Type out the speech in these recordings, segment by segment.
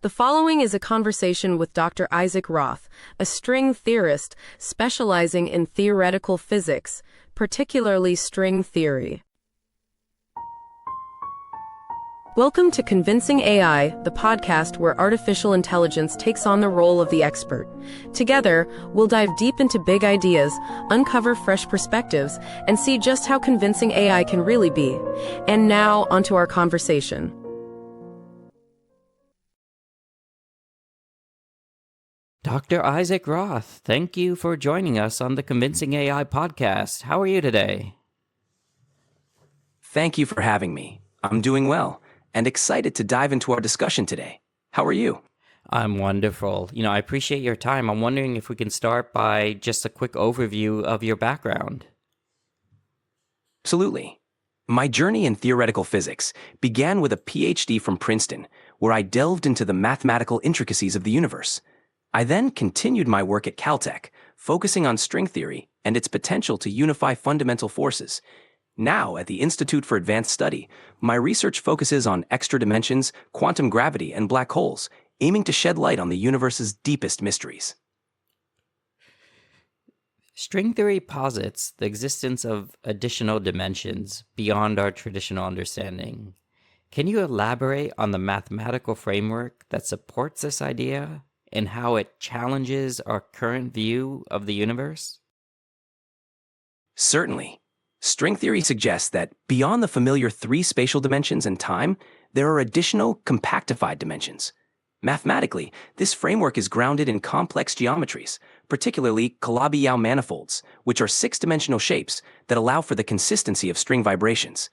The following is a conversation with Dr. Isaac Roth, a string theorist specializing in theoretical physics, particularly string theory. Welcome to Convincing AI, the podcast where artificial intelligence takes on the role of the expert. Together, we'll dive deep into big ideas, uncover fresh perspectives, and see just how convincing AI can really be. And now, onto our conversation. Dr. Isaac Roth, thank you for joining us on the Convincing AI podcast. How are you today? Thank you for having me. I'm doing well and excited to dive into our discussion today. How are you? I'm wonderful. I appreciate your time. I'm wondering if we can start by just a quick overview of your background. Absolutely. My journey in theoretical physics began with a Ph.D. from Princeton, where I delved into the mathematical intricacies of the universe. I then continued my work at Caltech, focusing on string theory and its potential to unify fundamental forces. Now, at the Institute for Advanced Study, my research focuses on extra dimensions, quantum gravity, and black holes, aiming to shed light on the universe's deepest mysteries. String theory posits the existence of additional dimensions beyond our traditional understanding. Can you elaborate on the mathematical framework that supports this idea and how it challenges our current view of the universe? Certainly. String theory suggests that beyond the familiar three spatial dimensions and time, there are additional compactified dimensions. Mathematically, this framework is grounded in complex geometries, particularly Calabi-Yau manifolds, which are six-dimensional shapes that allow for the consistency of string vibrations.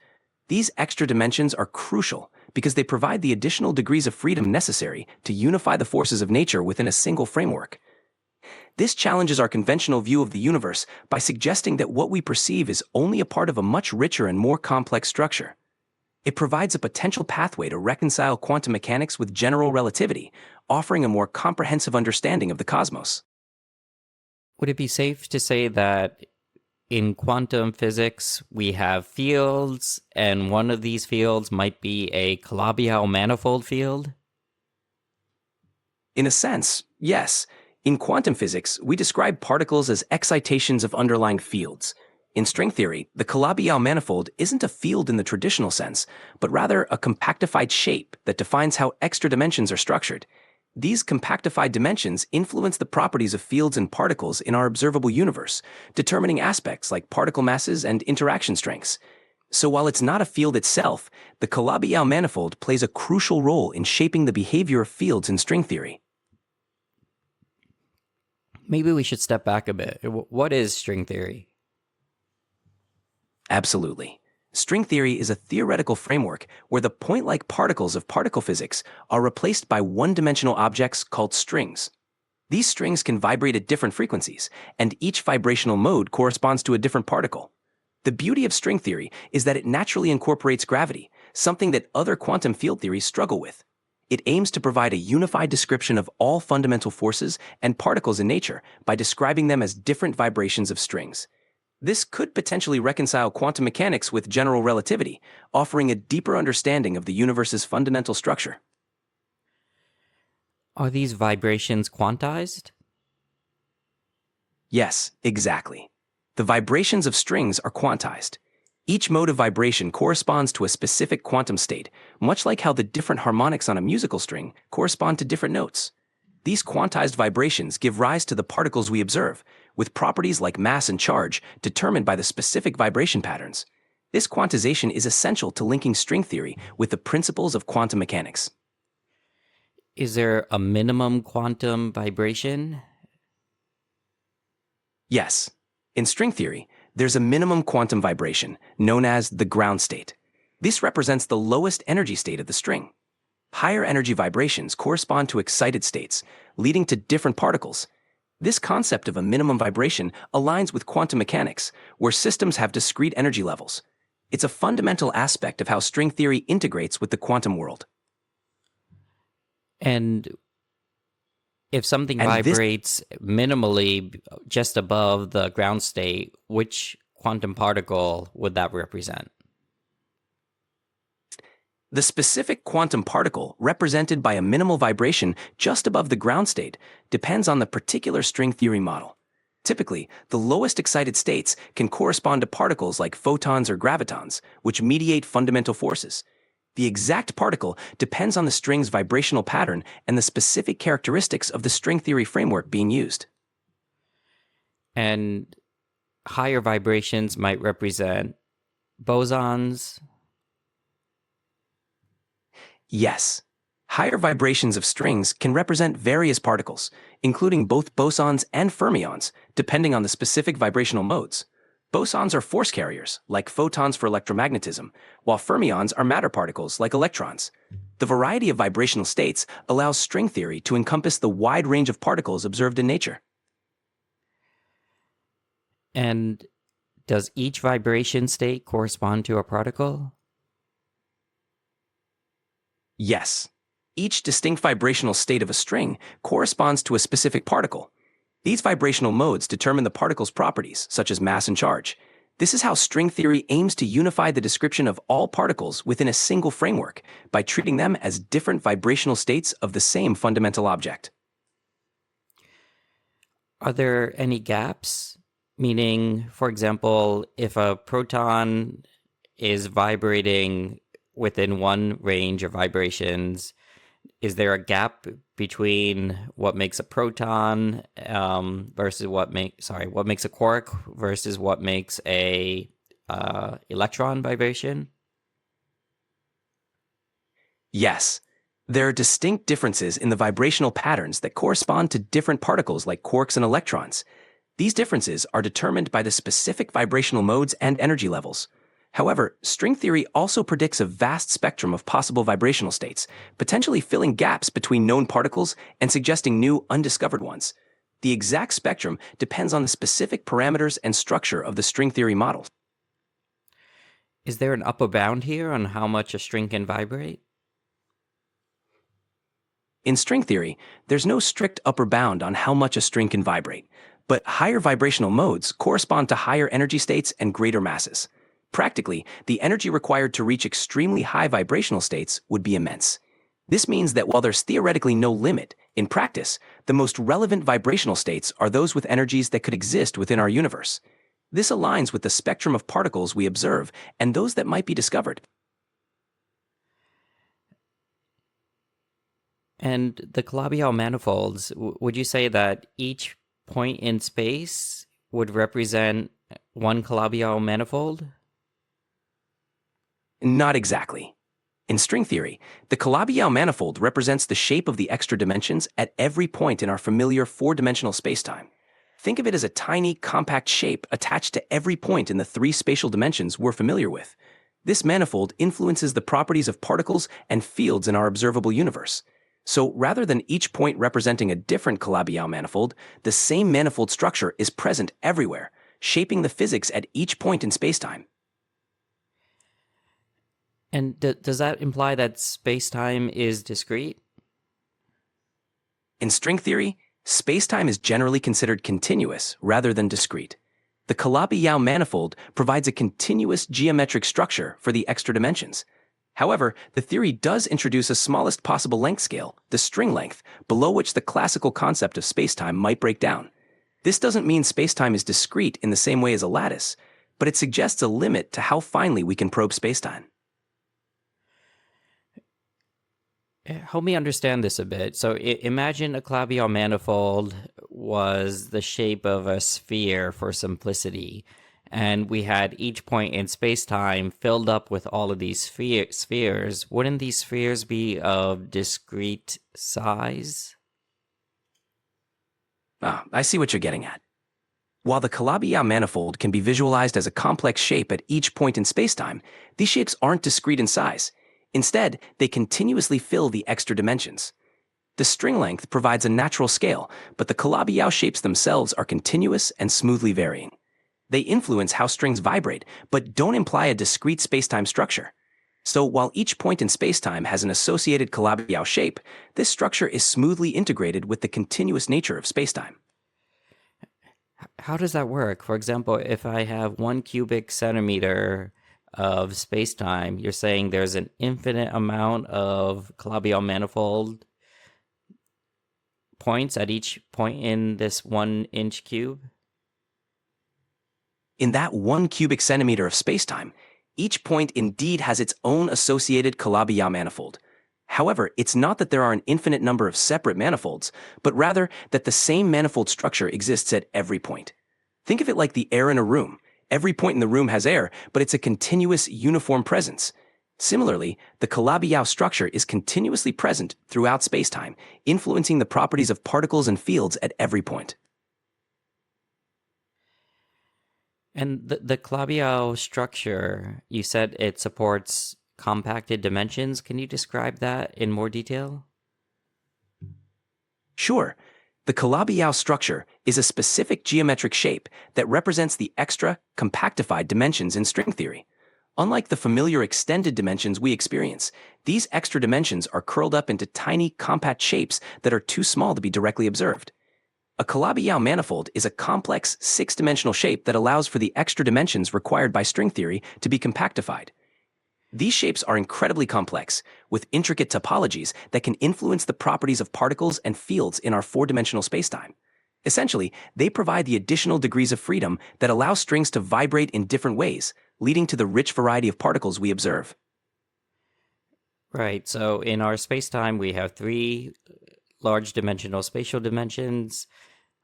These extra dimensions are crucial because they provide the additional degrees of freedom necessary to unify the forces of nature within a single framework. This challenges our conventional view of the universe by suggesting that what we perceive is only a part of a much richer and more complex structure. It provides a potential pathway to reconcile quantum mechanics with general relativity, offering a more comprehensive understanding of the cosmos. Would it be safe to say that in quantum physics, we have fields, and one of these fields might be a Calabi-Yau manifold field? In a sense, yes. In quantum physics, we describe particles as excitations of underlying fields. In string theory, the Calabi-Yau manifold isn't a field in the traditional sense, but rather a compactified shape that defines how extra dimensions are structured. These compactified dimensions influence the properties of fields and particles in our observable universe, determining aspects like particle masses and interaction strengths. So while it's not a field itself, the Calabi-Yau manifold plays a crucial role in shaping the behavior of fields in string theory. Maybe we should step back a bit. What is string theory? Absolutely. String theory is a theoretical framework where the point-like particles of particle physics are replaced by one-dimensional objects called strings. These strings can vibrate at different frequencies, and each vibrational mode corresponds to a different particle. The beauty of string theory is that it naturally incorporates gravity, something that other quantum field theories struggle with. It aims to provide a unified description of all fundamental forces and particles in nature by describing them as different vibrations of strings. This could potentially reconcile quantum mechanics with general relativity, offering a deeper understanding of the universe's fundamental structure. Are these vibrations quantized? Yes, exactly. The vibrations of strings are quantized. Each mode of vibration corresponds to a specific quantum state, much like how the different harmonics on a musical string correspond to different notes. These quantized vibrations give rise to the particles we observe, with properties like mass and charge determined by the specific vibration patterns. This quantization is essential to linking string theory with the principles of quantum mechanics. Is there a minimum quantum vibration? Yes. In string theory, there's a minimum quantum vibration, known as the ground state. This represents the lowest energy state of the string. Higher energy vibrations correspond to excited states, leading to different particles. This concept of a minimum vibration aligns with quantum mechanics, where systems have discrete energy levels. It's a fundamental aspect of how string theory integrates with the quantum world. And if something vibrates minimally just above the ground state, which quantum particle would that represent? The specific quantum particle, represented by a minimal vibration just above the ground state, depends on the particular string theory model. Typically, the lowest excited states can correspond to particles like photons or gravitons, which mediate fundamental forces. The exact particle depends on the string's vibrational pattern and the specific characteristics of the string theory framework being used. And higher vibrations might represent bosons. Yes. Higher vibrations of strings can represent various particles, including both bosons and fermions, depending on the specific vibrational modes. Bosons are force carriers, like photons for electromagnetism, while fermions are matter particles, like electrons. The variety of vibrational states allows string theory to encompass the wide range of particles observed in nature. And does each vibration state correspond to a particle? Yes. Each distinct vibrational state of a string corresponds to a specific particle. These vibrational modes determine the particle's properties, such as mass and charge. This is how string theory aims to unify the description of all particles within a single framework by treating them as different vibrational states of the same fundamental object. Are there any gaps? Meaning, for example, if a proton is vibrating within one range of vibrations, is there a gap between what makes a proton versus what makes a quark versus what makes a electron vibration? Yes. There are distinct differences in the vibrational patterns that correspond to different particles like quarks and electrons. These differences are determined by the specific vibrational modes and energy levels. However, string theory also predicts a vast spectrum of possible vibrational states, potentially filling gaps between known particles and suggesting new, undiscovered ones. The exact spectrum depends on the specific parameters and structure of the string theory model. Is there an upper bound here on how much a string can vibrate? In string theory, there's no strict upper bound on how much a string can vibrate, but higher vibrational modes correspond to higher energy states and greater masses. Practically, the energy required to reach extremely high vibrational states would be immense. This means that while there's theoretically no limit, in practice, the most relevant vibrational states are those with energies that could exist within our universe. This aligns with the spectrum of particles we observe and those that might be discovered. And the Calabi-Yau manifolds, would you say that each point in space would represent one Calabi-Yau manifold? Not exactly. In string theory, the Calabi-Yau manifold represents the shape of the extra dimensions at every point in our familiar four-dimensional spacetime. Think of it as a tiny, compact shape attached to every point in the three spatial dimensions we're familiar with. This manifold influences the properties of particles and fields in our observable universe. So rather than each point representing a different Calabi-Yau manifold, the same manifold structure is present everywhere, shaping the physics at each point in spacetime. And does that imply that spacetime is discrete? In string theory, spacetime is generally considered continuous rather than discrete. The Calabi-Yau manifold provides a continuous geometric structure for the extra dimensions. However, the theory does introduce a smallest possible length scale, the string length, below which the classical concept of spacetime might break down. This doesn't mean spacetime is discrete in the same way as a lattice, but it suggests a limit to how finely we can probe spacetime. Help me understand this a bit. So imagine a Calabi-Yau manifold was the shape of a sphere for simplicity, and we had each point in space-time filled up with all of these spheres. Wouldn't these spheres be of discrete size? I see what you're getting at. While the Calabi-Yau manifold can be visualized as a complex shape at each point in spacetime, these shapes aren't discrete in size. Instead, they continuously fill the extra dimensions. The string length provides a natural scale, but the Calabi-Yau shapes themselves are continuous and smoothly varying. They influence how strings vibrate, but don't imply a discrete spacetime structure. So while each point in spacetime has an associated Calabi-Yau shape, this structure is smoothly integrated with the continuous nature of spacetime. How does that work? For example, if I have 1 cubic centimeter of spacetime, you're saying there's an infinite amount of Calabi-Yau manifold points at each point in this 1-inch cube? In that 1 cubic centimeter of spacetime, each point indeed has its own associated Calabi-Yau manifold. However, it's not that there are an infinite number of separate manifolds, but rather that the same manifold structure exists at every point. Think of it like the air in a room. Every point in the room has air, but it's a continuous, uniform presence. Similarly, the Calabi-Yau structure is continuously present throughout spacetime, influencing the properties of particles and fields at every point. And the Calabi-Yau structure, you said it supports compacted dimensions. Can you describe that in more detail? Sure. The Calabi-Yau structure is a specific geometric shape that represents the extra, compactified dimensions in string theory. Unlike the familiar extended dimensions we experience, these extra dimensions are curled up into tiny, compact shapes that are too small to be directly observed. A Calabi-Yau manifold is a complex, six-dimensional shape that allows for the extra dimensions required by string theory to be compactified. These shapes are incredibly complex, with intricate topologies that can influence the properties of particles and fields in our four-dimensional spacetime. Essentially, they provide the additional degrees of freedom that allow strings to vibrate in different ways, leading to the rich variety of particles we observe. Right, so in our spacetime, we have 3 large dimensional spatial dimensions,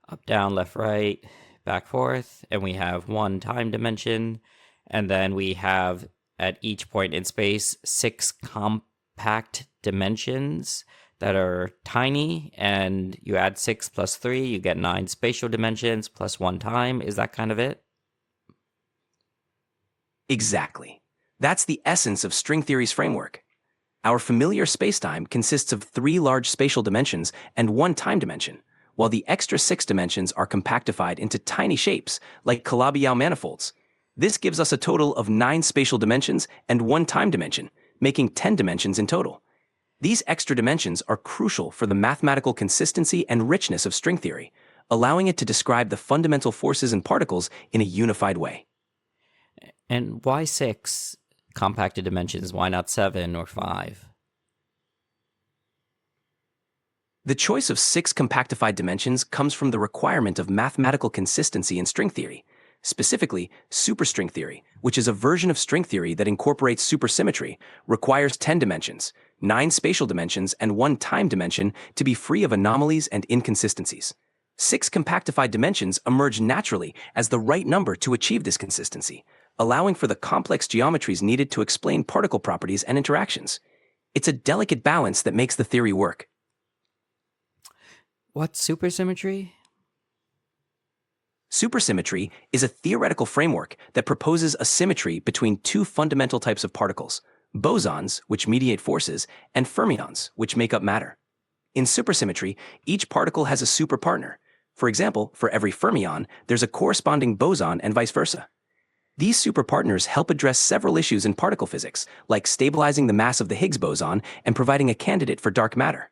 up, down, left, right, back, forth, and we have 1 time dimension, and then we have at each point in space 6 compact dimensions that are tiny, and you add 6 plus 3, you get 9 spatial dimensions plus 1 time. Is that kind of it? Exactly. That's the essence of string theory's framework. Our familiar spacetime consists of 3 large spatial dimensions and 1 time dimension, while the extra 6 dimensions are compactified into tiny shapes like Calabi-Yau manifolds. This gives us a total of 9 spatial dimensions and 1 time dimension, making 10 dimensions in total. These extra dimensions are crucial for the mathematical consistency and richness of string theory, allowing it to describe the fundamental forces in particles in a unified way. And why 6 compacted dimensions? Why not 7 or 5? The choice of 6 compactified dimensions comes from the requirement of mathematical consistency in string theory, specifically superstring theory, which is a version of string theory that incorporates supersymmetry, requires 10 dimensions, 9 spatial dimensions, and 1 time dimension to be free of anomalies and inconsistencies. 6 compactified dimensions emerge naturally as the right number to achieve this consistency, allowing for the complex geometries needed to explain particle properties and interactions. It's a delicate balance that makes the theory work. What's supersymmetry? Supersymmetry is a theoretical framework that proposes a symmetry between 2 fundamental types of particles, bosons, which mediate forces, and fermions, which make up matter. In supersymmetry, each particle has a superpartner. For example, for every fermion, there's a corresponding boson and vice versa. These superpartners help address several issues in particle physics, like stabilizing the mass of the Higgs boson and providing a candidate for dark matter.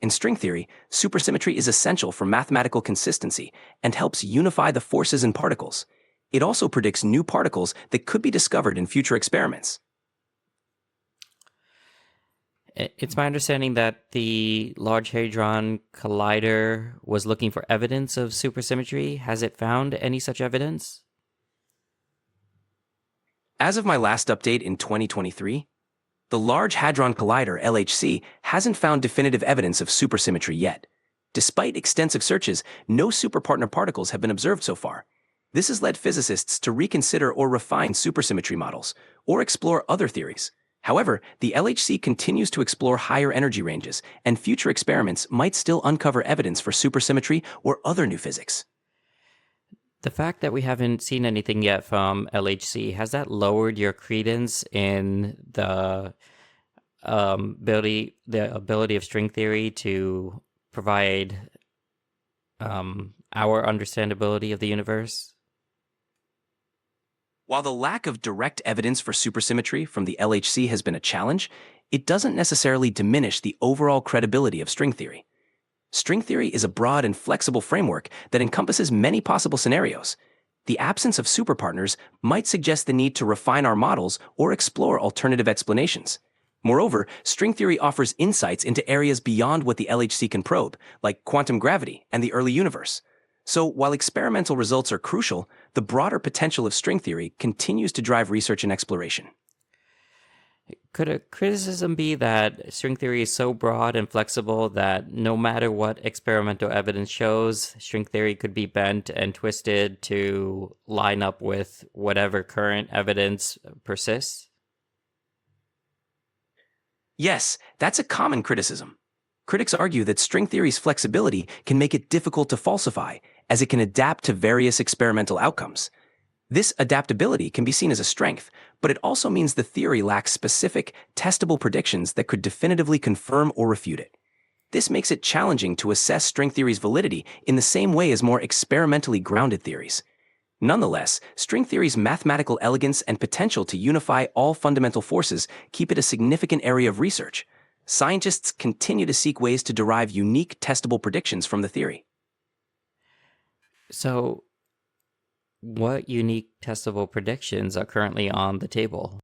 In string theory, supersymmetry is essential for mathematical consistency and helps unify the forces in particles. It also predicts new particles that could be discovered in future experiments. It's my understanding that the Large Hadron Collider was looking for evidence of supersymmetry. Has it found any such evidence? As of my last update in 2023, the Large Hadron Collider, LHC, hasn't found definitive evidence of supersymmetry yet. Despite extensive searches, no superpartner particles have been observed so far. This has led physicists to reconsider or refine supersymmetry models, or explore other theories. However, the LHC continues to explore higher energy ranges, and future experiments might still uncover evidence for supersymmetry or other new physics. The fact that we haven't seen anything yet from LHC, has that lowered your credence in the ability of string theory to provide our understandability of the universe? While the lack of direct evidence for supersymmetry from the LHC has been a challenge, it doesn't necessarily diminish the overall credibility of string theory. String theory is a broad and flexible framework that encompasses many possible scenarios. the absence of superpartners might suggest the need to refine our models or explore alternative explanations. Moreover, string theory offers insights into areas beyond what the LHC can probe, like quantum gravity and the early universe. So, while experimental results are crucial, the broader potential of string theory continues to drive research and exploration. Could a criticism be that string theory is so broad and flexible that no matter what experimental evidence shows, string theory could be bent and twisted to line up with whatever current evidence persists? Yes, that's a common criticism. Critics argue that string theory's flexibility can make it difficult to falsify, as it can adapt to various experimental outcomes. This adaptability can be seen as a strength, but it also means the theory lacks specific, testable predictions that could definitively confirm or refute it. This makes it challenging to assess string theory's validity in the same way as more experimentally grounded theories. Nonetheless, string theory's mathematical elegance and potential to unify all fundamental forces keep it a significant area of research. Scientists continue to seek ways to derive unique, testable predictions from the theory. So, what unique testable predictions are currently on the table?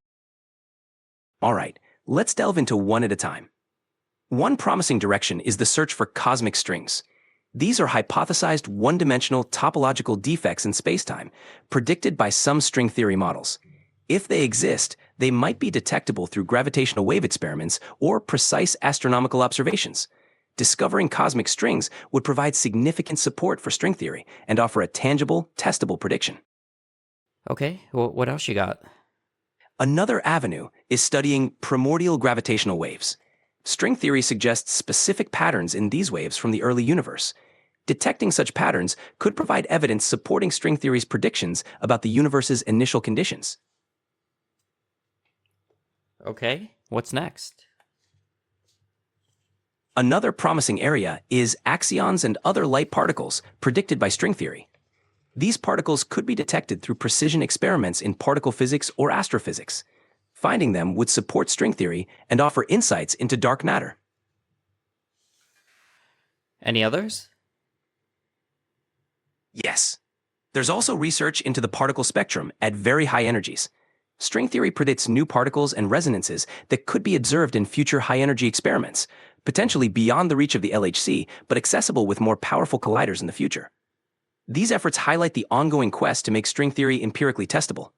All right, let's delve into one at a time. One promising direction is the search for cosmic strings. These are hypothesized one-dimensional topological defects in spacetime, predicted by some string theory models. If they exist, they might be detectable through gravitational wave experiments or precise astronomical observations. Discovering cosmic strings would provide significant support for string theory and offer a tangible, testable prediction. Okay, well, what else you got? Another avenue is studying primordial gravitational waves. String theory suggests specific patterns in these waves from the early universe. Detecting such patterns could provide evidence supporting string theory's predictions about the universe's initial conditions. Okay, what's next? Another promising area is axions and other light particles predicted by string theory. These particles could be detected through precision experiments in particle physics or astrophysics. Finding them would support string theory and offer insights into dark matter. Any others? Yes. There's also research into the particle spectrum at very high energies. String theory predicts new particles and resonances that could be observed in future high-energy experiments, potentially beyond the reach of the LHC, but accessible with more powerful colliders in the future. These efforts highlight the ongoing quest to make string theory empirically testable.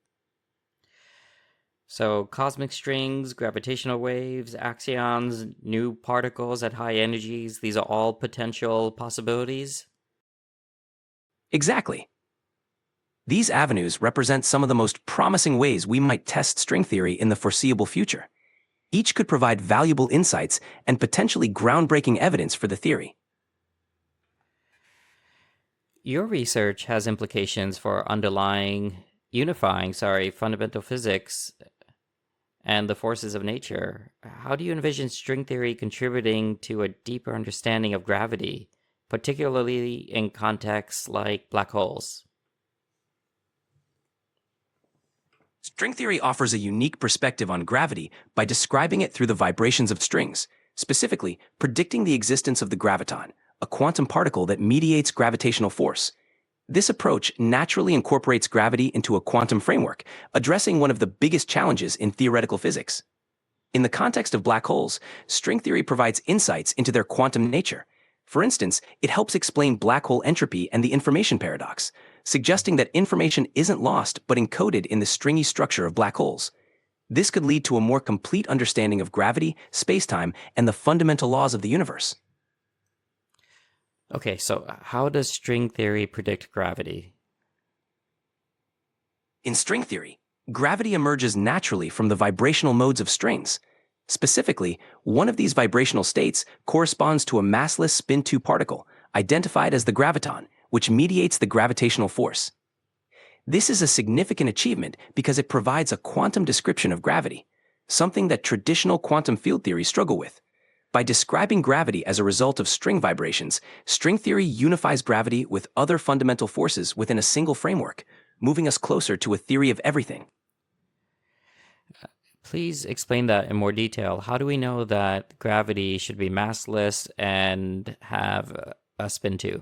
So, cosmic strings, gravitational waves, axions, new particles at high energies, these are all potential possibilities? Exactly. These avenues represent some of the most promising ways we might test string theory in the foreseeable future. Each could provide valuable insights and potentially groundbreaking evidence for the theory. Your research has implications for unifying fundamental physics and the forces of nature. How do you envision string theory contributing to a deeper understanding of gravity, particularly in contexts like black holes? String theory offers a unique perspective on gravity by describing it through the vibrations of strings, specifically predicting the existence of the graviton, a quantum particle that mediates gravitational force. This approach naturally incorporates gravity into a quantum framework, addressing one of the biggest challenges in theoretical physics. In the context of black holes, string theory provides insights into their quantum nature. For instance, it helps explain black hole entropy and the information paradox, suggesting that information isn't lost but encoded in the stringy structure of black holes. This could lead to a more complete understanding of gravity, spacetime, and the fundamental laws of the universe. Okay, so how does string theory predict gravity? In string theory, gravity emerges naturally from the vibrational modes of strings. Specifically, one of these vibrational states corresponds to a massless spin-2 particle, identified as the graviton, which mediates the gravitational force. This is a significant achievement because it provides a quantum description of gravity, something that traditional quantum field theories struggle with. By describing gravity as a result of string vibrations, string theory unifies gravity with other fundamental forces within a single framework, moving us closer to a theory of everything. Please explain that in more detail. How do we know that gravity should be massless and have a spin 2?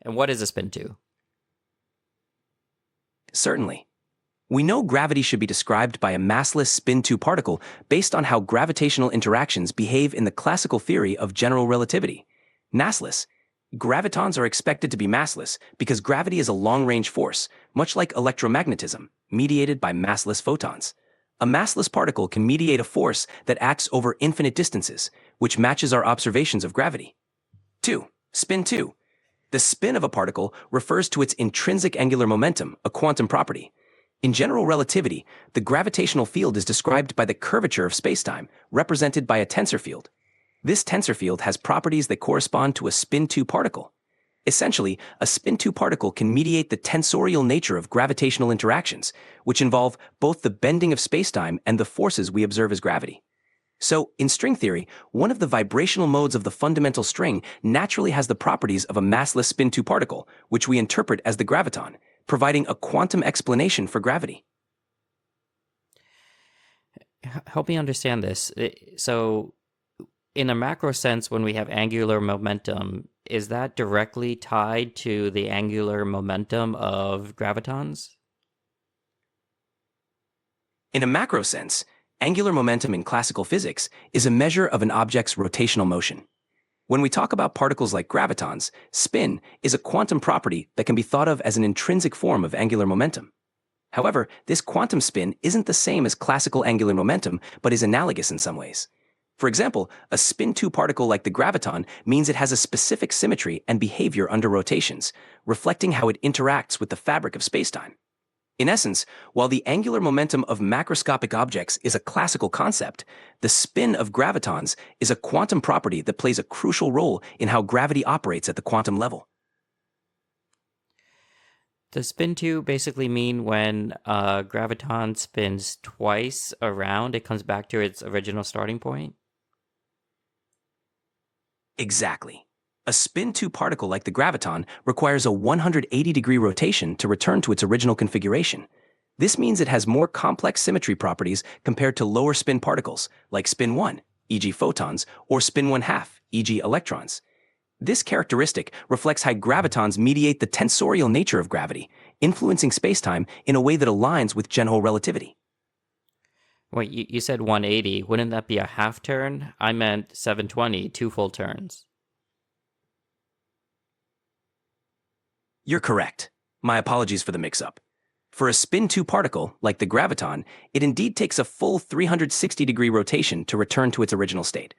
And what is a spin 2? Certainly. We know gravity should be described by a massless spin-2 particle based on how gravitational interactions behave in the classical theory of general relativity. Massless. Gravitons are expected to be massless because gravity is a long-range force, much like electromagnetism, mediated by massless photons. A massless particle can mediate a force that acts over infinite distances, which matches our observations of gravity. 2. Spin 2. The spin of a particle refers to its intrinsic angular momentum, a quantum property. In general relativity, the gravitational field is described by the curvature of spacetime, represented by a tensor field. This tensor field has properties that correspond to a spin-2 particle. Essentially, a spin-2 particle can mediate the tensorial nature of gravitational interactions, which involve both the bending of spacetime and the forces we observe as gravity. So, in string theory, one of the vibrational modes of the fundamental string naturally has the properties of a massless spin-2 particle, which we interpret as the graviton, providing a quantum explanation for gravity. Help me understand this. So, in a macro sense, when we have angular momentum, is that directly tied to the angular momentum of gravitons? In a macro sense, angular momentum in classical physics is a measure of an object's rotational motion. When we talk about particles like gravitons, spin is a quantum property that can be thought of as an intrinsic form of angular momentum. However, this quantum spin isn't the same as classical angular momentum, but is analogous in some ways. For example, a spin-2 particle like the graviton means it has a specific symmetry and behavior under rotations, reflecting how it interacts with the fabric of spacetime. In essence, while the angular momentum of macroscopic objects is a classical concept, the spin of gravitons is a quantum property that plays a crucial role in how gravity operates at the quantum level. Does spin 2 basically mean when a graviton spins twice around, it comes back to its original starting point? Exactly. A spin-2 particle like the graviton requires a 180-degree rotation to return to its original configuration. This means it has more complex symmetry properties compared to lower spin particles, like spin 1, e.g. photons, or spin 1/2, e.g. electrons. This characteristic reflects how gravitons mediate the tensorial nature of gravity, influencing spacetime in a way that aligns with general relativity. Wait, you said 180. Wouldn't that be a half turn? I meant 720, 2 full turns. You're correct. My apologies for the mix-up. For a spin-2 particle, like the graviton, it indeed takes a full 360-degree rotation to return to its original state.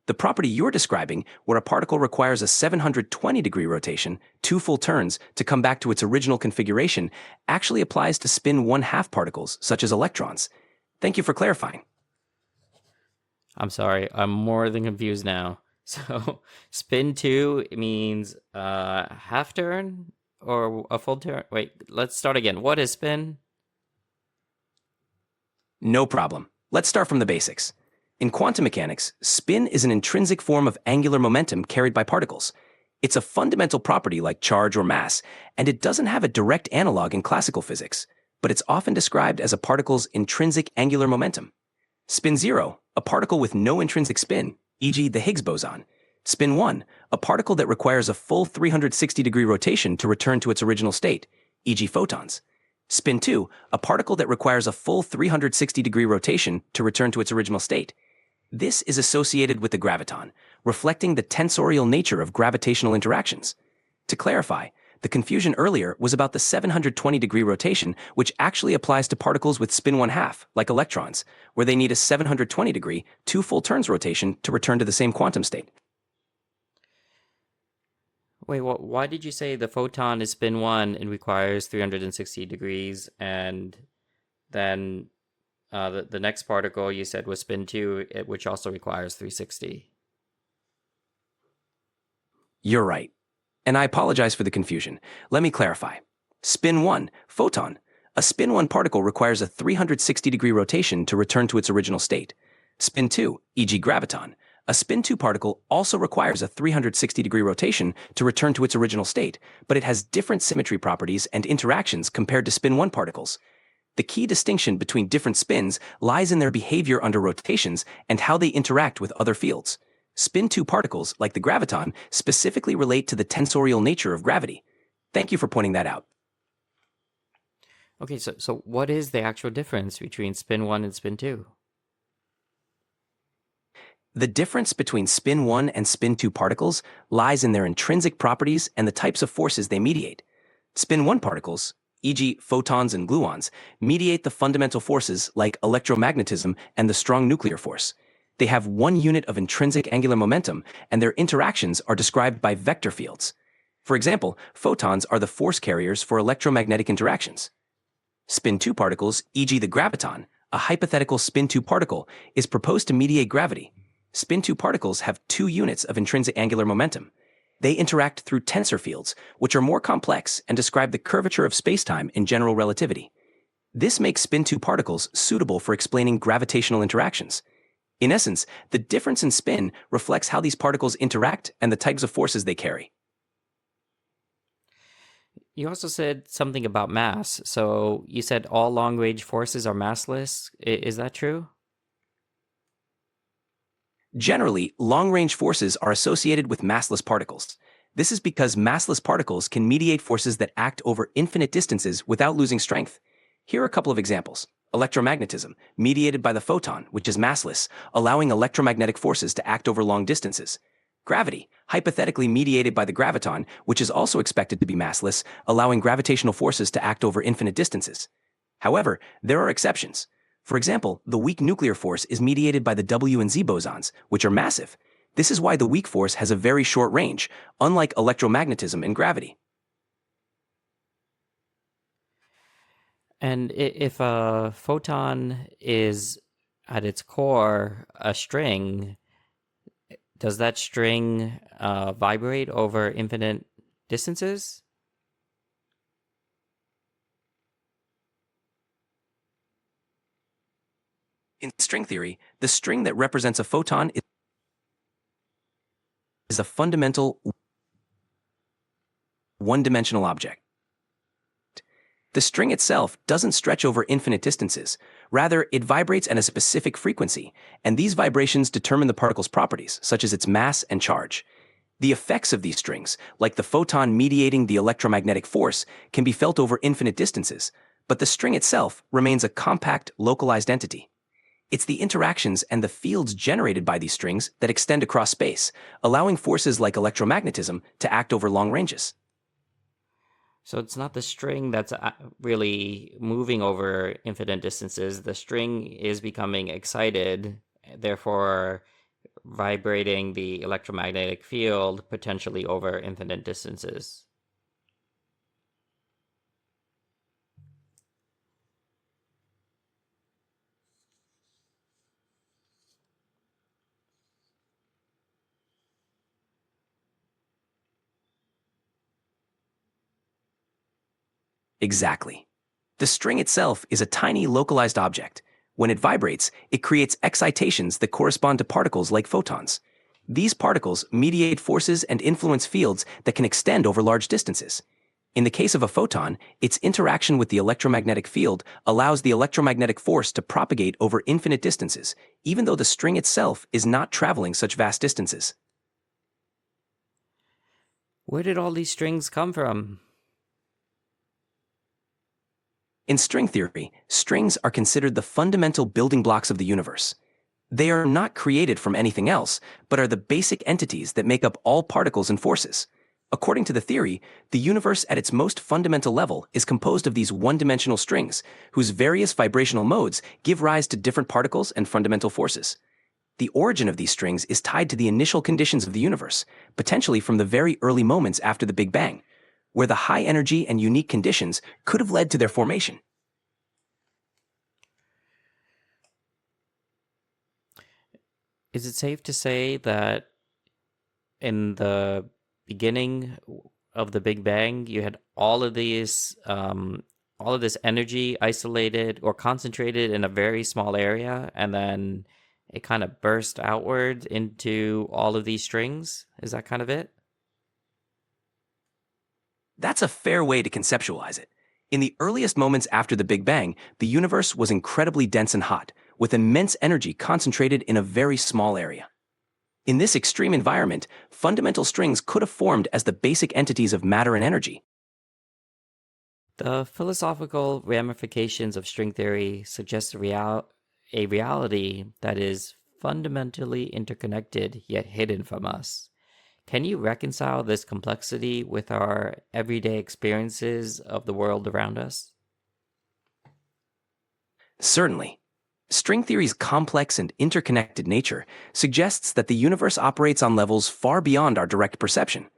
The property you're describing, where a particle requires a 720-degree rotation, 2 full turns, to come back to its original configuration, actually applies to spin 1/2 particles, such as electrons. Thank you for clarifying. I'm sorry, I'm more than confused now. So, spin 2 means half turn or a full turn? Wait, let's start again. What is spin? No problem. Let's start from the basics. In quantum mechanics, spin is an intrinsic form of angular momentum carried by particles. It's a fundamental property like charge or mass, and it doesn't have a direct analog in classical physics, but it's often described as a particle's intrinsic angular momentum. Spin 0, a particle with no intrinsic spin, e.g. the Higgs boson. Spin 1, a particle that requires a full 360-degree rotation to return to its original state, e.g. photons. Spin 2, a particle that requires a full 360-degree rotation to return to its original state. This is associated with the graviton, reflecting the tensorial nature of gravitational interactions. To clarify, the confusion earlier was about the 720-degree rotation, which actually applies to particles with spin 1/2, like electrons, where they need a 720-degree, 2 full turns rotation to return to the same quantum state. Wait, why did you say the photon is spin 1 and requires 360 degrees, and then the next particle you said was spin 2, which also requires 360? You're right. And I apologize for the confusion. Let me clarify. Spin 1, photon. A spin 1 particle requires a 360-degree rotation to return to its original state. Spin 2, e.g. graviton. A spin 2 particle also requires a 360-degree rotation to return to its original state, but it has different symmetry properties and interactions compared to spin 1 particles. The key distinction between different spins lies in their behavior under rotations and how they interact with other fields. Spin 2 particles, like the graviton, specifically relate to the tensorial nature of gravity. Thank you for pointing that out. Okay, so what is the actual difference between spin 1 and spin 2? The difference between spin 1 and spin 2 particles lies in their intrinsic properties and the types of forces they mediate. Spin 1 particles, e.g. photons and gluons, mediate the fundamental forces like electromagnetism and the strong nuclear force. They have one unit of intrinsic angular momentum, and their interactions are described by vector fields. For example, photons are the force carriers for electromagnetic interactions. Spin 2 particles, e.g. the graviton, a hypothetical spin 2 particle, is proposed to mediate gravity. Spin 2 particles have two units of intrinsic angular momentum. They interact through tensor fields, which are more complex and describe the curvature of spacetime in general relativity. This makes spin 2 particles suitable for explaining gravitational interactions. In essence, the difference in spin reflects how these particles interact and the types of forces they carry. You also said something about mass. So you said all long-range forces are massless. Is that true? Generally, long-range forces are associated with massless particles. This is because massless particles can mediate forces that act over infinite distances without losing strength. Here are a couple of examples. Electromagnetism, mediated by the photon, which is massless, allowing electromagnetic forces to act over long distances. Gravity, hypothetically mediated by the graviton, which is also expected to be massless, allowing gravitational forces to act over infinite distances. However, there are exceptions. For example, the weak nuclear force is mediated by the W and Z bosons, which are massive. This is why the weak force has a very short range, unlike electromagnetism and gravity. And if a photon is at its core a string, does that string vibrate over infinite distances? In string theory, the string that represents a photon is a fundamental one-dimensional object. The string itself doesn't stretch over infinite distances. Rather, it vibrates at a specific frequency, and these vibrations determine the particle's properties, such as its mass and charge. The effects of these strings, like the photon mediating the electromagnetic force, can be felt over infinite distances, but the string itself remains a compact, localized entity. It's the interactions and the fields generated by these strings that extend across space, allowing forces like electromagnetism to act over long ranges. So it's not the string that's really moving over infinite distances. The string is becoming excited, therefore vibrating the electromagnetic field potentially over infinite distances. Exactly. The string itself is a tiny localized object. When it vibrates, it creates excitations that correspond to particles like photons. These particles mediate forces and influence fields that can extend over large distances. In the case of a photon, its interaction with the electromagnetic field allows the electromagnetic force to propagate over infinite distances, even though the string itself is not traveling such vast distances. Where did all these strings come from? In string theory, strings are considered the fundamental building blocks of the universe. They are not created from anything else, but are the basic entities that make up all particles and forces. According to the theory, the universe at its most fundamental level is composed of these one-dimensional strings, whose various vibrational modes give rise to different particles and fundamental forces. The origin of these strings is tied to the initial conditions of the universe, potentially from the very early moments after the Big Bang, where the high energy and unique conditions could have led to their formation. Is it safe to say that in the beginning of the Big Bang, you had all of this energy isolated or concentrated in a very small area, and then it kind of burst outward into all of these strings? Is that kind of it? That's a fair way to conceptualize it. In the earliest moments after the Big Bang, the universe was incredibly dense and hot, with immense energy concentrated in a very small area. In this extreme environment, fundamental strings could have formed as the basic entities of matter and energy. The philosophical ramifications of string theory suggest a reality that is fundamentally interconnected yet hidden from us. Can you reconcile this complexity with our everyday experiences of the world around us? Certainly. String theory's complex and interconnected nature suggests that the universe operates on levels far beyond our direct perception.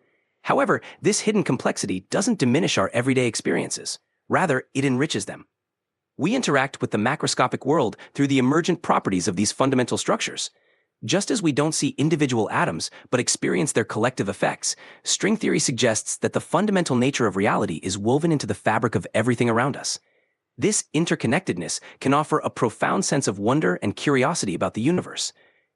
However, this hidden complexity doesn't diminish our everyday experiences. Rather, it enriches them. We interact with the macroscopic world through the emergent properties of these fundamental structures. Just as we don't see individual atoms but experience their collective effects, string theory suggests that the fundamental nature of reality is woven into the fabric of everything around us. This interconnectedness can offer a profound sense of wonder and curiosity about the universe,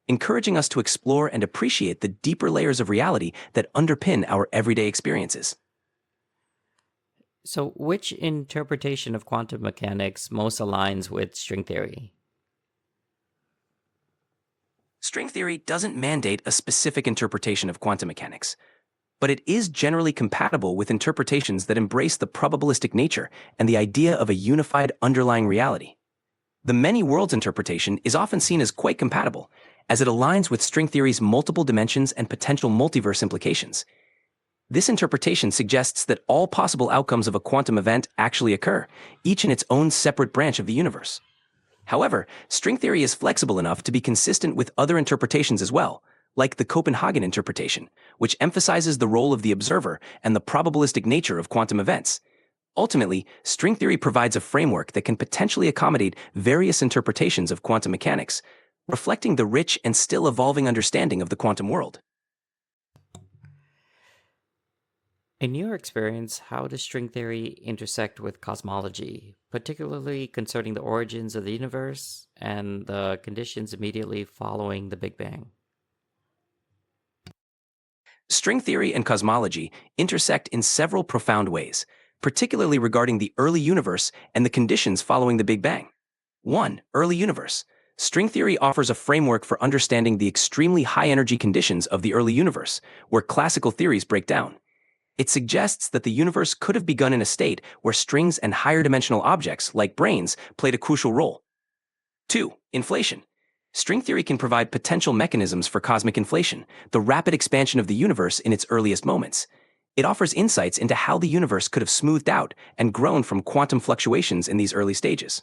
encouraging us to explore and appreciate the deeper layers of reality that underpin our everyday experiences. So, which interpretation of quantum mechanics most aligns with string theory? String theory doesn't mandate a specific interpretation of quantum mechanics, but it is generally compatible with interpretations that embrace the probabilistic nature and the idea of a unified underlying reality. The many worlds interpretation is often seen as quite compatible, as it aligns with string theory's multiple dimensions and potential multiverse implications. This interpretation suggests that all possible outcomes of a quantum event actually occur, each in its own separate branch of the universe. However, string theory is flexible enough to be consistent with other interpretations as well, like the Copenhagen interpretation, which emphasizes the role of the observer and the probabilistic nature of quantum events. Ultimately, string theory provides a framework that can potentially accommodate various interpretations of quantum mechanics, reflecting the rich and still evolving understanding of the quantum world. In your experience, how does string theory intersect with cosmology, particularly concerning the origins of the universe and the conditions immediately following the Big Bang? String theory and cosmology intersect in several profound ways, particularly regarding the early universe and the conditions following the Big Bang. 1. Early universe. String theory offers a framework for understanding the extremely high-energy conditions of the early universe, where classical theories break down. It suggests that the universe could have begun in a state where strings and higher-dimensional objects, like brains, played a crucial role. 2. Inflation. String theory can provide potential mechanisms for cosmic inflation, the rapid expansion of the universe in its earliest moments. It offers insights into how the universe could have smoothed out and grown from quantum fluctuations in these early stages.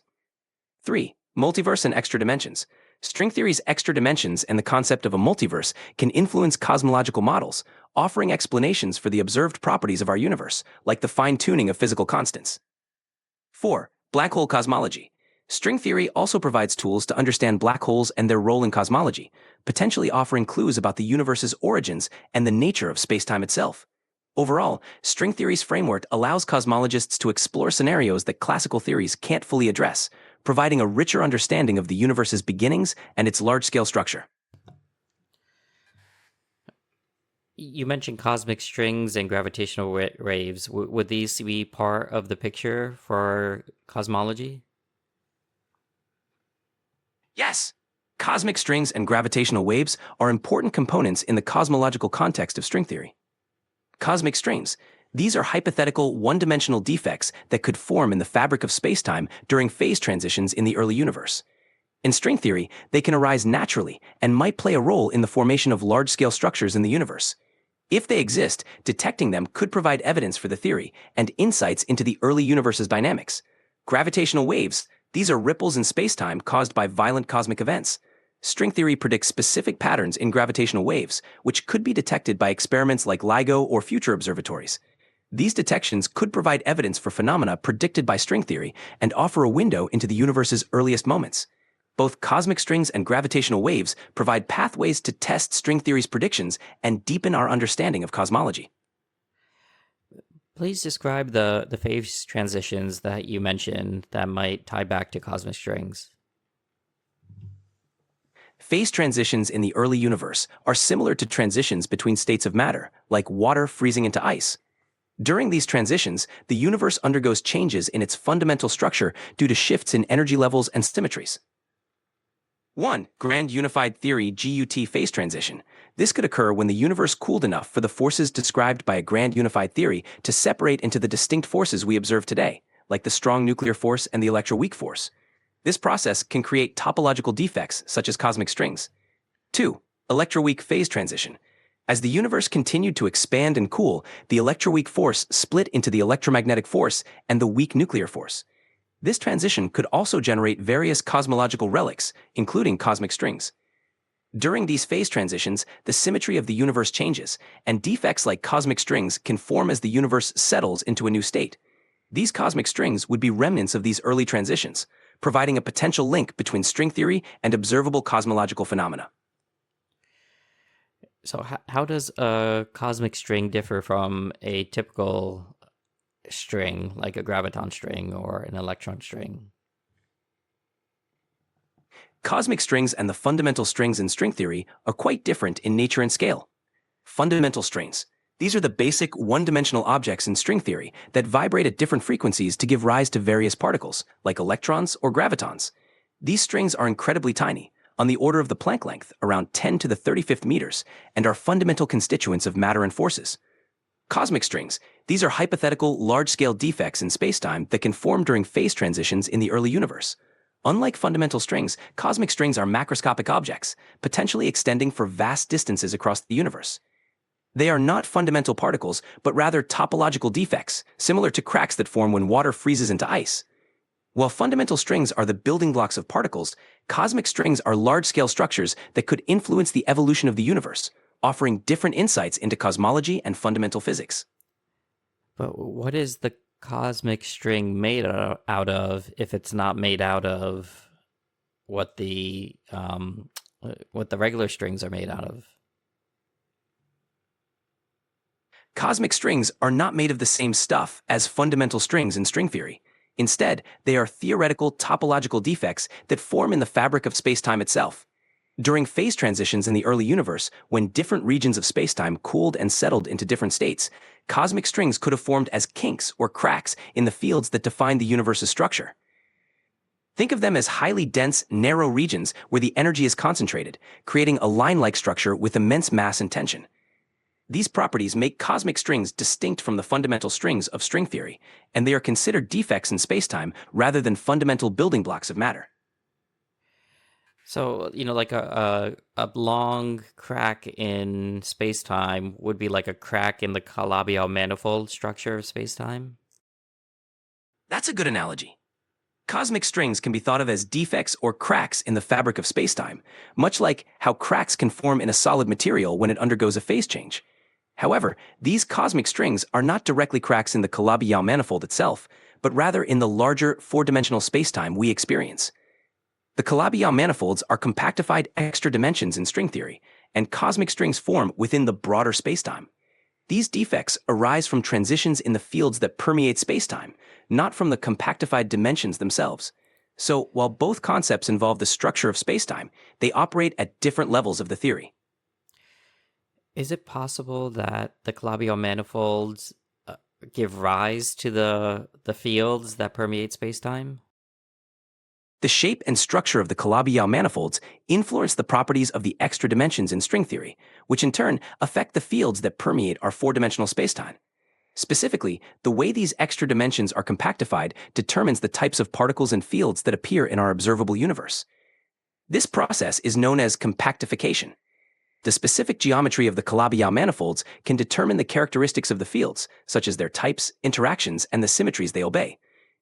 3. Multiverse and extra dimensions. String theory's extra dimensions and the concept of a multiverse can influence cosmological models, offering explanations for the observed properties of our universe, like the fine-tuning of physical constants. 4. Black hole cosmology. String theory also provides tools to understand black holes and their role in cosmology, potentially offering clues about the universe's origins and the nature of spacetime itself. Overall, string theory's framework allows cosmologists to explore scenarios that classical theories can't fully address, providing a richer understanding of the universe's beginnings and its large-scale structure. You mentioned cosmic strings and gravitational waves. Would these be part of the picture for cosmology? Yes, cosmic strings and gravitational waves are important components in the cosmological context of string theory. Cosmic strings. These are hypothetical, one-dimensional defects that could form in the fabric of spacetime during phase transitions in the early universe. In string theory, they can arise naturally and might play a role in the formation of large-scale structures in the universe. If they exist, detecting them could provide evidence for the theory and insights into the early universe's dynamics. Gravitational waves. These are ripples in spacetime caused by violent cosmic events. String theory predicts specific patterns in gravitational waves, which could be detected by experiments like LIGO or future observatories. These detections could provide evidence for phenomena predicted by string theory and offer a window into the universe's earliest moments. Both cosmic strings and gravitational waves provide pathways to test string theory's predictions and deepen our understanding of cosmology. Please describe the phase transitions that you mentioned that might tie back to cosmic strings. Phase transitions in the early universe are similar to transitions between states of matter, like water freezing into ice. During these transitions, the universe undergoes changes in its fundamental structure due to shifts in energy levels and symmetries. 1. Grand Unified Theory GUT phase transition. This could occur when the universe cooled enough for the forces described by a grand unified theory to separate into the distinct forces we observe today. like the strong nuclear force and the electroweak force. This process can create topological defects, such as cosmic strings. 2. Electroweak phase transition. As the universe continued to expand and cool, the electroweak force split into the electromagnetic force and the weak nuclear force. This transition could also generate various cosmological relics, including cosmic strings. During these phase transitions, the symmetry of the universe changes, and defects like cosmic strings can form as the universe settles into a new state. These cosmic strings would be remnants of these early transitions, providing a potential link between string theory and observable cosmological phenomena. So how does a cosmic string differ from a typical string, like a graviton string or an electron string? Cosmic strings and the fundamental strings in string theory are quite different in nature and scale. Fundamental strings. These are the basic one-dimensional objects in string theory that vibrate at different frequencies to give rise to various particles, like electrons or gravitons. These strings are incredibly tiny, on the order of the Planck length, around 10 to the 35th meters, and are fundamental constituents of matter and forces. Cosmic strings. These are hypothetical, large-scale defects in spacetime that can form during phase transitions in the early universe. Unlike fundamental strings, cosmic strings are macroscopic objects, potentially extending for vast distances across the universe. They are not fundamental particles, but rather topological defects, similar to cracks that form when water freezes into ice. While fundamental strings are the building blocks of particles, cosmic strings are large-scale structures that could influence the evolution of the universe, offering different insights into cosmology and fundamental physics. But what is the cosmic string made out of if it's not made out of what the regular strings are made out of? Cosmic strings are not made of the same stuff as fundamental strings in string theory. Instead, they are theoretical topological defects that form in the fabric of spacetime itself. During phase transitions in the early universe, when different regions of spacetime cooled and settled into different states, cosmic strings could have formed as kinks or cracks in the fields that define the universe's structure. Think of them as highly dense, narrow regions where the energy is concentrated, creating a line-like structure with immense mass and tension. These properties make cosmic strings distinct from the fundamental strings of string theory, and they are considered defects in spacetime rather than fundamental building blocks of matter. So, like a long crack in space-time would be like a crack in the Calabi-Yau manifold structure of spacetime? That's a good analogy. Cosmic strings can be thought of as defects or cracks in the fabric of spacetime, much like how cracks can form in a solid material when it undergoes a phase change. However, these cosmic strings are not directly cracks in the Calabi-Yau manifold itself, but rather in the larger four-dimensional spacetime we experience. The Calabi-Yau manifolds are compactified extra dimensions in string theory, and cosmic strings form within the broader spacetime. These defects arise from transitions in the fields that permeate spacetime, not from the compactified dimensions themselves. So, while both concepts involve the structure of spacetime, they operate at different levels of the theory. Is it possible that the Calabi-Yau manifolds give rise to the fields that permeate spacetime? The shape and structure of the Calabi-Yau manifolds influence the properties of the extra dimensions in string theory, which in turn affect the fields that permeate our four-dimensional spacetime. Specifically, the way these extra dimensions are compactified determines the types of particles and fields that appear in our observable universe. This process is known as compactification. The specific geometry of the Calabi-Yau manifolds can determine the characteristics of the fields, such as their types, interactions, and the symmetries they obey.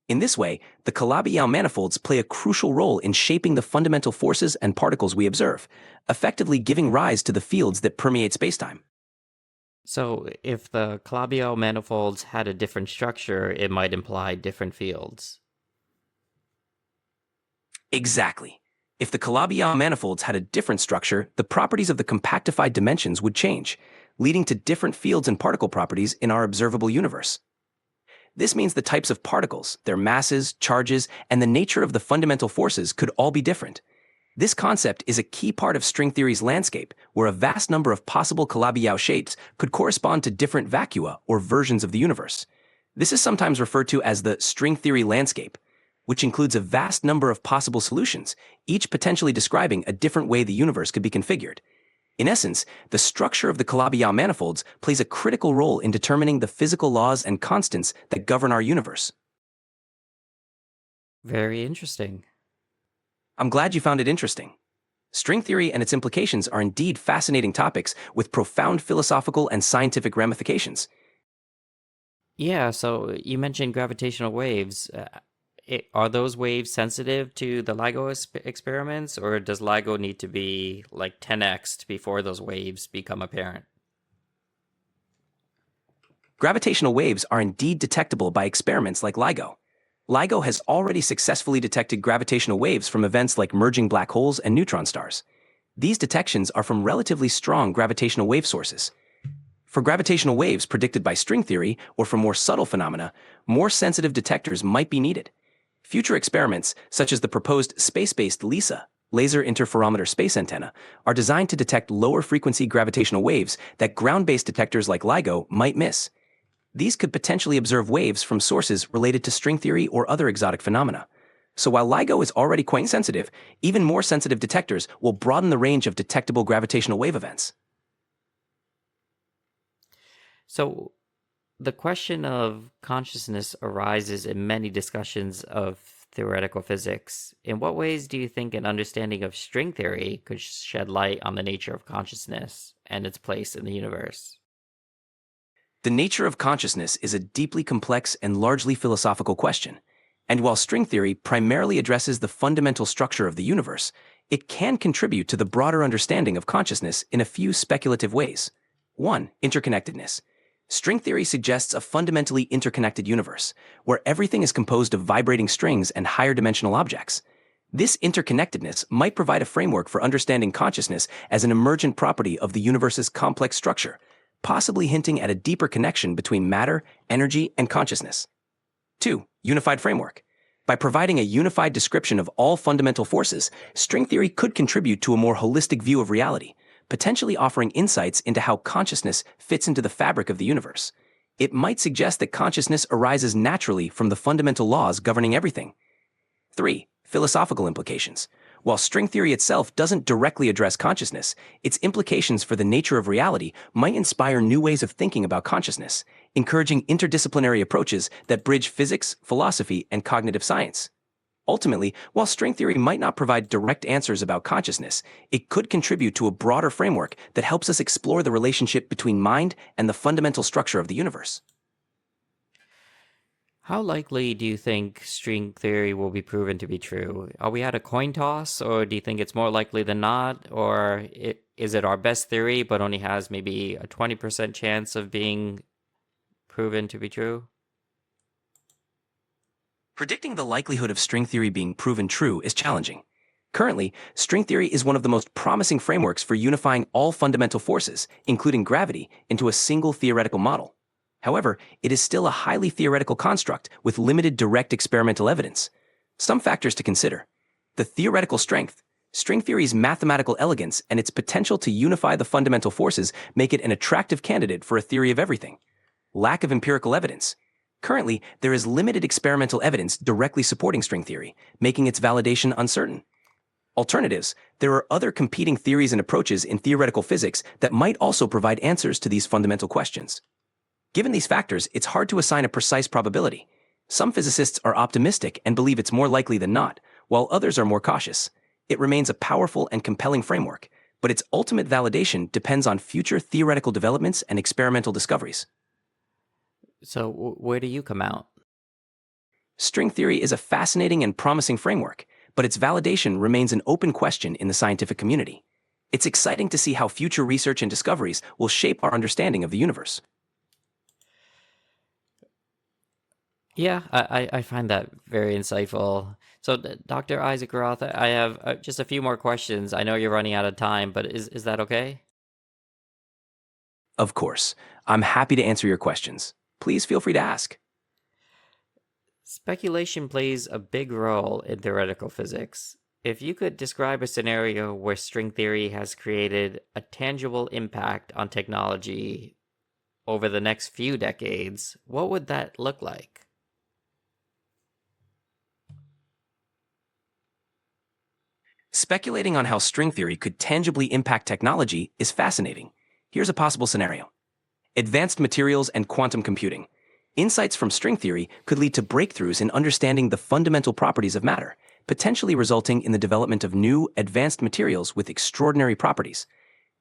In this way, the Calabi-Yau manifolds play a crucial role in shaping the fundamental forces and particles we observe, effectively giving rise to the fields that permeate spacetime. So if the Calabi-Yau manifolds had a different structure, it might imply different fields. Exactly. If the Calabi-Yau manifolds had a different structure, the properties of the compactified dimensions would change, leading to different fields and particle properties in our observable universe. This means the types of particles, their masses, charges, and the nature of the fundamental forces could all be different. This concept is a key part of string theory's landscape, where a vast number of possible Calabi-Yau shapes could correspond to different vacua or versions of the universe. This is sometimes referred to as the string theory landscape, which includes a vast number of possible solutions, each potentially describing a different way the universe could be configured. In essence, the structure of the Calabi-Yau manifolds plays a critical role in determining the physical laws and constants that govern our universe. Very interesting. I'm glad you found it interesting. String theory and its implications are indeed fascinating topics with profound philosophical and scientific ramifications. Yeah, so you mentioned gravitational waves. Are those waves sensitive to the LIGO experiments, or does LIGO need to be like 10x before those waves become apparent? Gravitational waves are indeed detectable by experiments like LIGO. LIGO has already successfully detected gravitational waves from events like merging black holes and neutron stars. These detections are from relatively strong gravitational wave sources. For gravitational waves predicted by string theory or for more subtle phenomena, more sensitive detectors might be needed. Future experiments, such as the proposed space-based LISA, laser interferometer space antenna, are designed to detect lower frequency gravitational waves that ground-based detectors like LIGO might miss. These could potentially observe waves from sources related to string theory or other exotic phenomena. So while LIGO is already quite sensitive, even more sensitive detectors will broaden the range of detectable gravitational wave events. So the question of consciousness arises in many discussions of theoretical physics. In what ways do you think an understanding of string theory could shed light on the nature of consciousness and its place in the universe? The nature of consciousness is a deeply complex and largely philosophical question. And while string theory primarily addresses the fundamental structure of the universe, it can contribute to the broader understanding of consciousness in a few speculative ways. 1. Interconnectedness. String theory suggests a fundamentally interconnected universe, where everything is composed of vibrating strings and higher dimensional objects. This interconnectedness might provide a framework for understanding consciousness as an emergent property of the universe's complex structure, possibly hinting at a deeper connection between matter, energy, and consciousness. 2. Unified framework. By providing a unified description of all fundamental forces, string theory could contribute to a more holistic view of reality, potentially offering insights into how consciousness fits into the fabric of the universe. It might suggest that consciousness arises naturally from the fundamental laws governing everything. 3. Philosophical implications. While string theory itself doesn't directly address consciousness, its implications for the nature of reality might inspire new ways of thinking about consciousness, encouraging interdisciplinary approaches that bridge physics, philosophy, and cognitive science. Ultimately, while string theory might not provide direct answers about consciousness, it could contribute to a broader framework that helps us explore the relationship between mind and the fundamental structure of the universe. How likely do you think string theory will be proven to be true? Are we at a coin toss, or do you think it's more likely than not? Or is it our best theory, but only has maybe a 20% chance of being proven to be true? Predicting the likelihood of string theory being proven true is challenging. Currently, string theory is one of the most promising frameworks for unifying all fundamental forces, including gravity, into a single theoretical model. However, it is still a highly theoretical construct with limited direct experimental evidence. Some factors to consider: the theoretical strength. String theory's mathematical elegance and its potential to unify the fundamental forces make it an attractive candidate for a theory of everything. Lack of empirical evidence. Currently, there is limited experimental evidence directly supporting string theory, making its validation uncertain. Alternatives: there are other competing theories and approaches in theoretical physics that might also provide answers to these fundamental questions. Given these factors, it's hard to assign a precise probability. Some physicists are optimistic and believe it's more likely than not, while others are more cautious. It remains a powerful and compelling framework, but its ultimate validation depends on future theoretical developments and experimental discoveries. So where do you come out? String theory is a fascinating and promising framework, but its validation remains an open question in the scientific community. It's exciting to see how future research and discoveries will shape our understanding of the universe. Yeah, I find that very insightful. So, Dr. Isaac Roth, I have just a few more questions. I know you're running out of time, but is that okay? Of course, I'm happy to answer your questions. Please feel free to ask. Speculation plays a big role in theoretical physics. If you could describe a scenario where string theory has created a tangible impact on technology over the next few decades, what would that look like? Speculating on how string theory could tangibly impact technology is fascinating. Here's a possible scenario: advanced materials and quantum computing. Insights from string theory could lead to breakthroughs in understanding the fundamental properties of matter, potentially resulting in the development of new, advanced materials with extraordinary properties.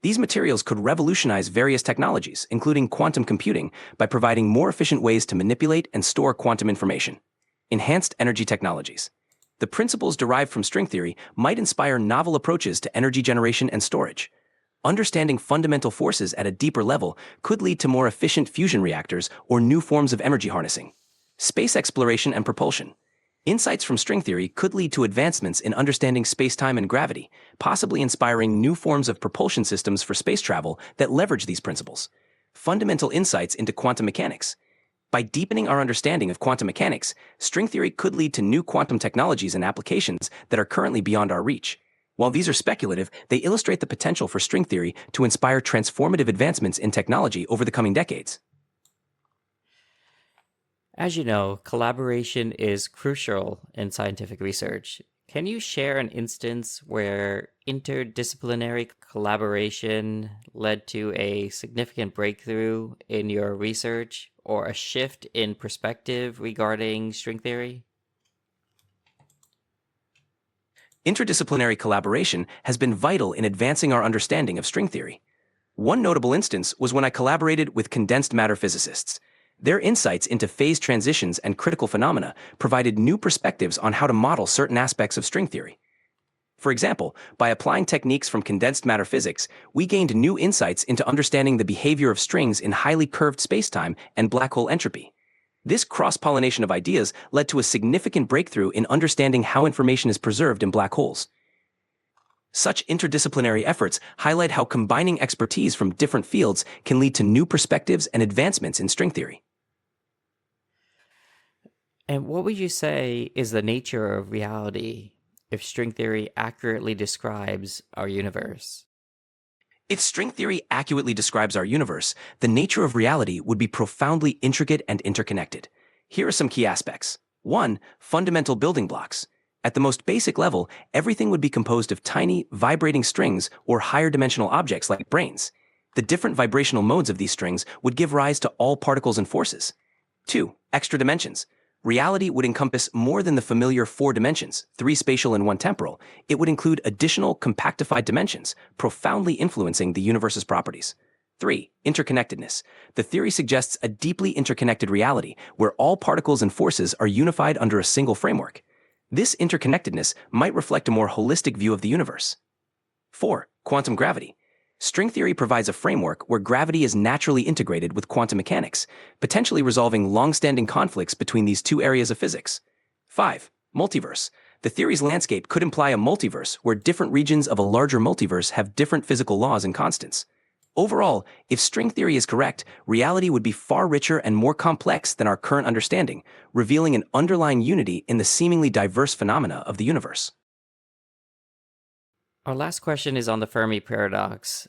These materials could revolutionize various technologies, including quantum computing, by providing more efficient ways to manipulate and store quantum information. Enhanced energy technologies. The principles derived from string theory might inspire novel approaches to energy generation and storage. Understanding fundamental forces at a deeper level could lead to more efficient fusion reactors or new forms of energy harnessing. Space exploration and propulsion. Insights from string theory could lead to advancements in understanding spacetime and gravity, possibly inspiring new forms of propulsion systems for space travel that leverage these principles. Fundamental insights into quantum mechanics. By deepening our understanding of quantum mechanics, string theory could lead to new quantum technologies and applications that are currently beyond our reach. While these are speculative, they illustrate the potential for string theory to inspire transformative advancements in technology over the coming decades. As you know, collaboration is crucial in scientific research. Can you share an instance where interdisciplinary collaboration led to a significant breakthrough in your research or a shift in perspective regarding string theory? Interdisciplinary collaboration has been vital in advancing our understanding of string theory. One notable instance was when I collaborated with condensed matter physicists. Their insights into phase transitions and critical phenomena provided new perspectives on how to model certain aspects of string theory. For example, by applying techniques from condensed matter physics, we gained new insights into understanding the behavior of strings in highly curved spacetime and black hole entropy. This cross-pollination of ideas led to a significant breakthrough in understanding how information is preserved in black holes. Such interdisciplinary efforts highlight how combining expertise from different fields can lead to new perspectives and advancements in string theory. And what would you say is the nature of reality if string theory accurately describes our universe? If string theory accurately describes our universe, the nature of reality would be profoundly intricate and interconnected. Here are some key aspects. 1. Fundamental building blocks. At the most basic level, everything would be composed of tiny, vibrating strings or higher dimensional objects like brains. The different vibrational modes of these strings would give rise to all particles and forces. 2. Extra dimensions. Reality would encompass more than the familiar 4 dimensions, 3 spatial and 1 temporal. It would include additional compactified dimensions, profoundly influencing the universe's properties. 3. Interconnectedness. The theory suggests a deeply interconnected reality where all particles and forces are unified under a single framework. This interconnectedness might reflect a more holistic view of the universe. 4. Quantum gravity. String theory provides a framework where gravity is naturally integrated with quantum mechanics, potentially resolving long-standing conflicts between these two areas of physics. 5. Multiverse. The theory's landscape could imply a multiverse where different regions of a larger multiverse have different physical laws and constants. Overall, if string theory is correct, reality would be far richer and more complex than our current understanding, revealing an underlying unity in the seemingly diverse phenomena of the universe. Our last question is on the Fermi paradox.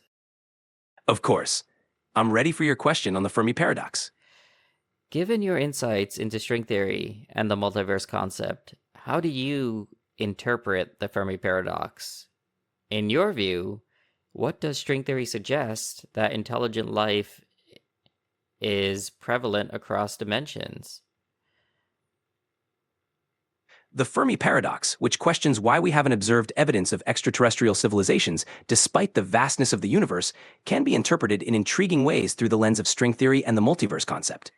Of course. I'm ready for your question on the Fermi paradox. Given your insights into string theory and the multiverse concept, how do you interpret the Fermi paradox? In your view, what does string theory suggest that intelligent life is prevalent across dimensions? The Fermi paradox, which questions why we haven't observed evidence of extraterrestrial civilizations despite the vastness of the universe, can be interpreted in intriguing ways through the lens of string theory and the multiverse concept.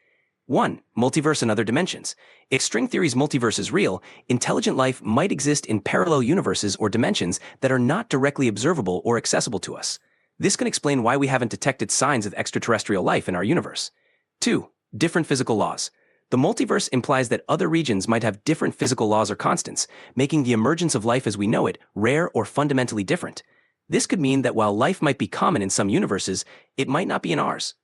1. Multiverse and other dimensions. If string theory's multiverse is real, intelligent life might exist in parallel universes or dimensions that are not directly observable or accessible to us. This can explain why we haven't detected signs of extraterrestrial life in our universe. 2. Different physical laws. The multiverse implies that other regions might have different physical laws or constants, making the emergence of life as we know it rare or fundamentally different. This could mean that while life might be common in some universes, it might not be in ours.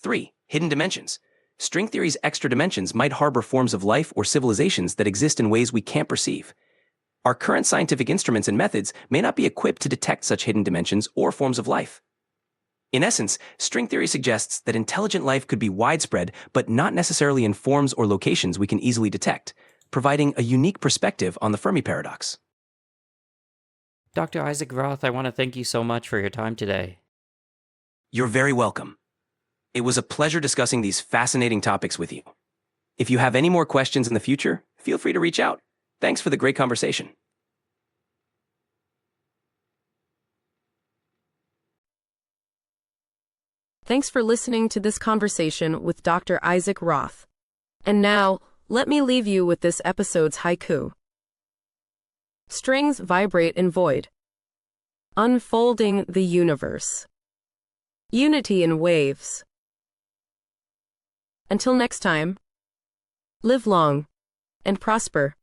3. Hidden dimensions. String theory's extra dimensions might harbor forms of life or civilizations that exist in ways we can't perceive. Our current scientific instruments and methods may not be equipped to detect such hidden dimensions or forms of life. In essence, string theory suggests that intelligent life could be widespread but not necessarily in forms or locations we can easily detect, providing a unique perspective on the Fermi paradox. Dr. Isaac Roth, I want to thank you so much for your time today. You're very welcome. It was a pleasure discussing these fascinating topics with you. If you have any more questions in the future, feel free to reach out. Thanks for the great conversation. Thanks for listening to this conversation with Dr. Isaac Roth. And now, let me leave you with this episode's haiku. Strings vibrate in void, unfolding the universe. Unity in waves. Until next time, live long and prosper.